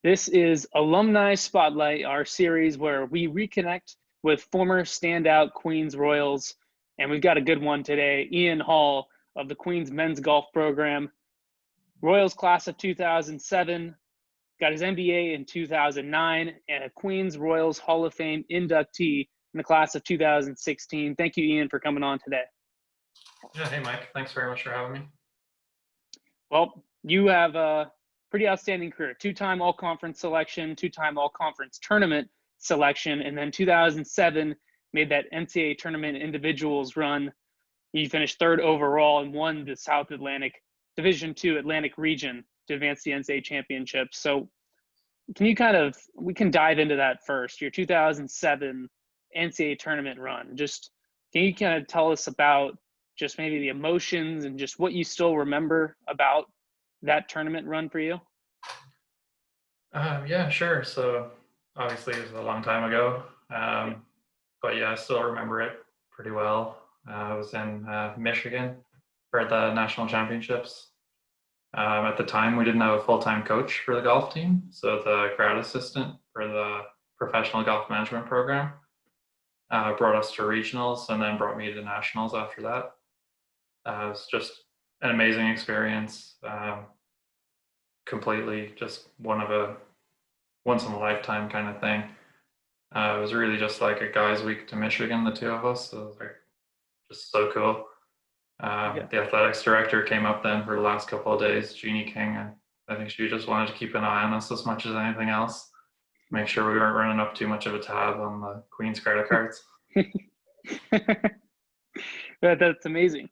This is Alumni Spotlight, our series where we reconnect with former standout Queens Royals. And we've got a good one today. Iain Hall of the Queens men's golf program, Royals class of 2007, got his MBA in 2009, and a Queens Royals Hall of Fame inductee in the class of 2016. Thank you, Iain, for coming on today. Yeah, hey Mike, thanks very much for having me. Well, you have a pretty outstanding career. Two-time all-conference selection, two-time all-conference tournament selection, and then 2007 made that NCAA tournament individuals run. You finished third overall and won the South Atlantic Division II Atlantic region to advance the NCAA Championship. So can you we can dive into that first, your 2007 NCAA tournament run. Just can you kind of tell us about just maybe the emotions and just what you still remember about that tournament run for you? Yeah, sure. So obviously it was a long time ago, but yeah, I still remember it pretty well. I was in Michigan for the national championships. At the time, we didn't have a full-time coach for the golf team, so the grad assistant for the professional golf management program brought us to regionals and then brought me to nationals after that. It was just an amazing experience. Completely just once in a lifetime kind of thing. It was really just like a guys' week to Michigan, the two of us. So it was like just so cool. The athletics director came up then for the last couple of days, Jeannie King, and I think she just wanted to keep an eye on us as much as anything else. Make sure we weren't running up too much of a tab on the Queen's credit cards. That's amazing.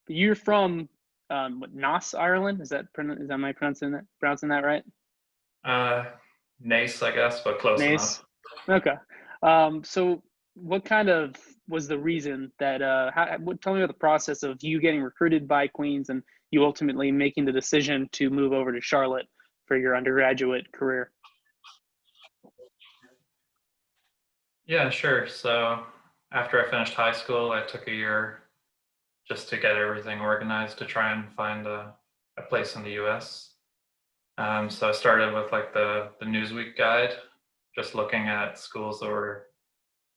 You're from Naas, Ireland. Am I pronouncing that right? Naas, I guess, but close enough. Okay. So what kind of was the reason that tell me about the process of you getting recruited by Queens and you ultimately making the decision to move over to Charlotte for your undergraduate career? Yeah, sure. So after I finished high school, I took a year just to get everything organized to try and find a place in the US. So I started with like the Newsweek guide, just looking at schools that were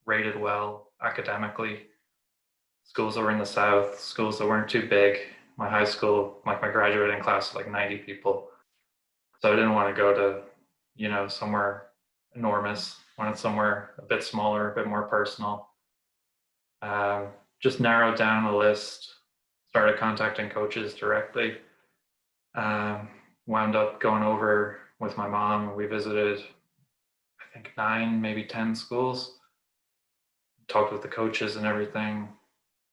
rated well academically, schools that were in the South, schools that weren't too big. My high school, like my graduating class, was like 90 people. So I didn't want to go to, somewhere enormous. I wanted somewhere a bit smaller, a bit more personal. Just narrowed down a list, started contacting coaches directly. Wound up going over with my mom. We visited, I think 9, maybe 10 schools. Talked with the coaches and everything.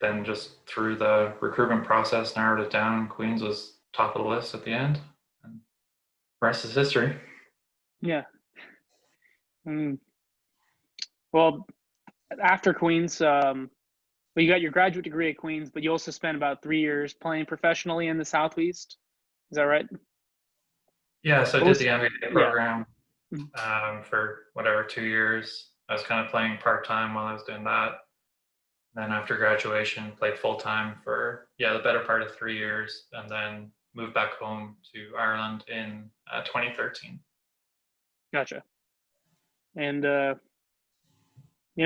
Then just through the recruitment process, narrowed it down. Queens was top of the list at the end. And the rest is history. Yeah. Well, after Queens, you got your graduate degree at Queens, but you also spent about 3 years playing professionally in the Southeast. Is that right? Yeah, so I did the MBA program for 2 years. I was kind of playing part-time while I was doing that. Then after graduation, played full-time for, the better part of 3 years, and then moved back home to Ireland in 2013. Gotcha. And,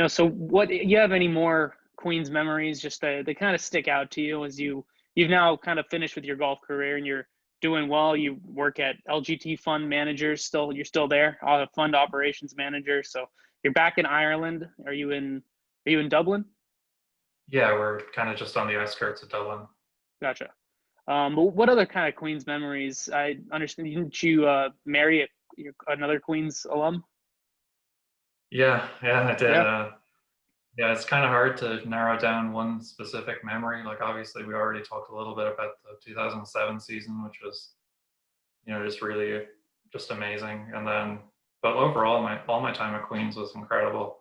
so you have any more Queens memories just they kind of stick out to you as you've now kind of finished with your golf career and you're doing well. You work at LGT Fund Managers you're still there, fund operations manager. So you're back in Ireland. Are you in Dublin? Yeah, we're kind of just on the outskirts of Dublin. Gotcha. But what other kind of Queens memories? I understand, didn't you marry another Queens alum? Yeah, I did. Yeah. It's kind of hard to narrow down one specific memory. Like obviously we already talked a little bit about the 2007 season, which was, just really just amazing. And then, but overall, all my time at Queens was incredible.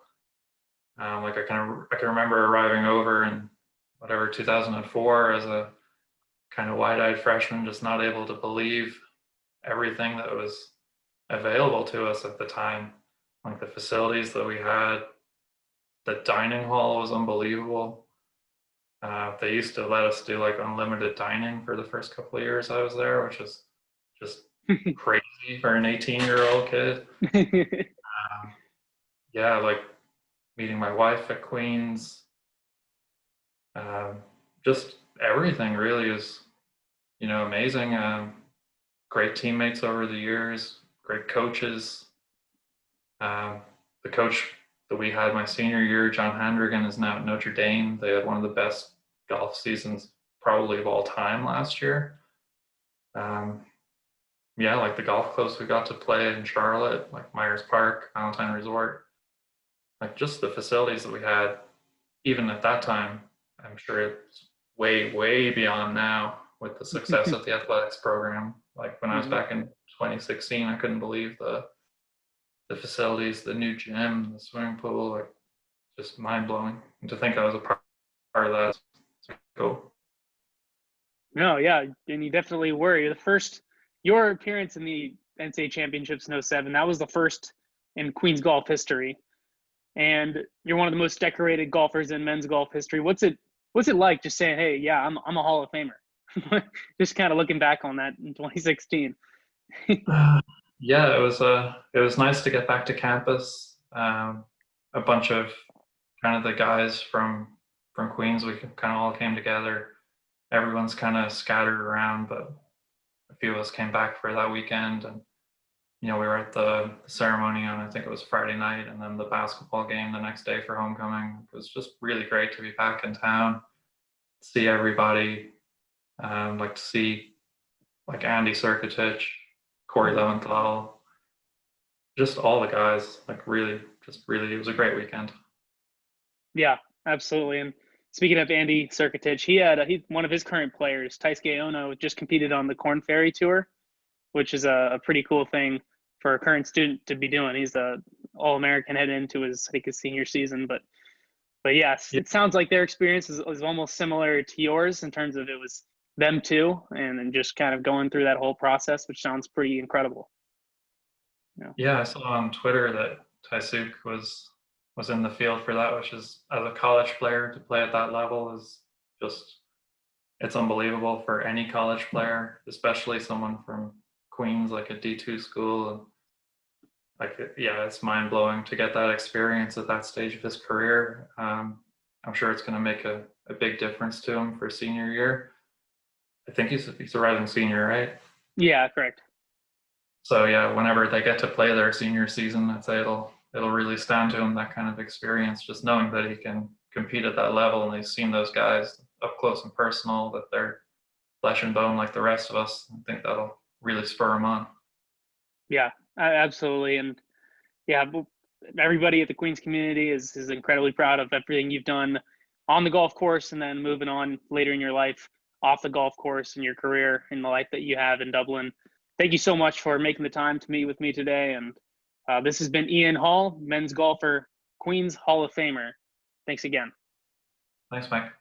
I can remember arriving over in 2004 as a kind of wide-eyed freshman, just not able to believe everything that was available to us at the time. Like the facilities that we had, the dining hall was unbelievable. They used to let us do like unlimited dining for the first couple of years I was there, which is just crazy for an 18-year-old kid. Yeah, like meeting my wife at Queens. Just everything really is, amazing. Great teammates over the years, great coaches. The coach that we had my senior year, John Handrigan, is now at Notre Dame. They had one of the best golf seasons probably of all time last year. Yeah, like the golf clubs we got to play in Charlotte, like Myers Park, Valentine Resort, like just the facilities that we had, even at that time, I'm sure it's way, way beyond now with the success of the athletics program. Like when I was back in 2016, I couldn't believe the facilities, the new gym, the swimming pool, like just mind blowing. And to think I was a part of that, it's cool. No, yeah, and you definitely were. Your appearance in the NCAA Championships in '07, that was the first in Queens golf history. And you're one of the most decorated golfers in men's golf history. What's it like just saying, hey, yeah, I'm a Hall of Famer? Just kind of looking back on that in 2016. Yeah, it was nice to get back to campus. A bunch of kind of the guys from Queens, we kind of all came together. Everyone's kind of scattered around, but a few of us came back for that weekend, and we were at the ceremony on, I think it was Friday night, and then the basketball game the next day for homecoming. It was just really great to be back in town, see everybody, like to see like Andy Serketich, Corey Leventhal, just all the guys. Like really, it was a great weekend. Yeah, absolutely. And speaking of Andy Serketich, he one of his current players, Taisuke Ono, just competed on the Corn Ferry Tour, which is a pretty cool thing for a current student to be doing. He's a All-American heading into his senior season. But yes, Yeah. it sounds like their experience is almost similar to yours in terms of it was them too, and just kind of going through that whole process, which sounds pretty incredible. Yeah, I saw on Twitter that Taisuk was in the field for that, which is, as a college player, to play at that level is just, it's unbelievable for any college player, especially someone from Queens, like a D2 school. And like, yeah, it's mind blowing to get that experience at that stage of his career. I'm sure it's going to make a big difference to him for senior year. I think he's a rising senior, right? Yeah, correct. So yeah, whenever they get to play their senior season, I'd say it'll really stand to him, that kind of experience, just knowing that he can compete at that level, and he's seen those guys up close and personal, that they're flesh and bone like the rest of us. I think that'll really spur him on. Yeah, absolutely. And yeah, everybody at the Queens community is incredibly proud of everything you've done on the golf course, and then moving on later in your life off the golf course and your career and the life that you have in Dublin. Thank you so much for making the time to meet with me today. And this has been Iain Hall, men's golfer, Queens Hall of Famer. Thanks again. Thanks, Mike.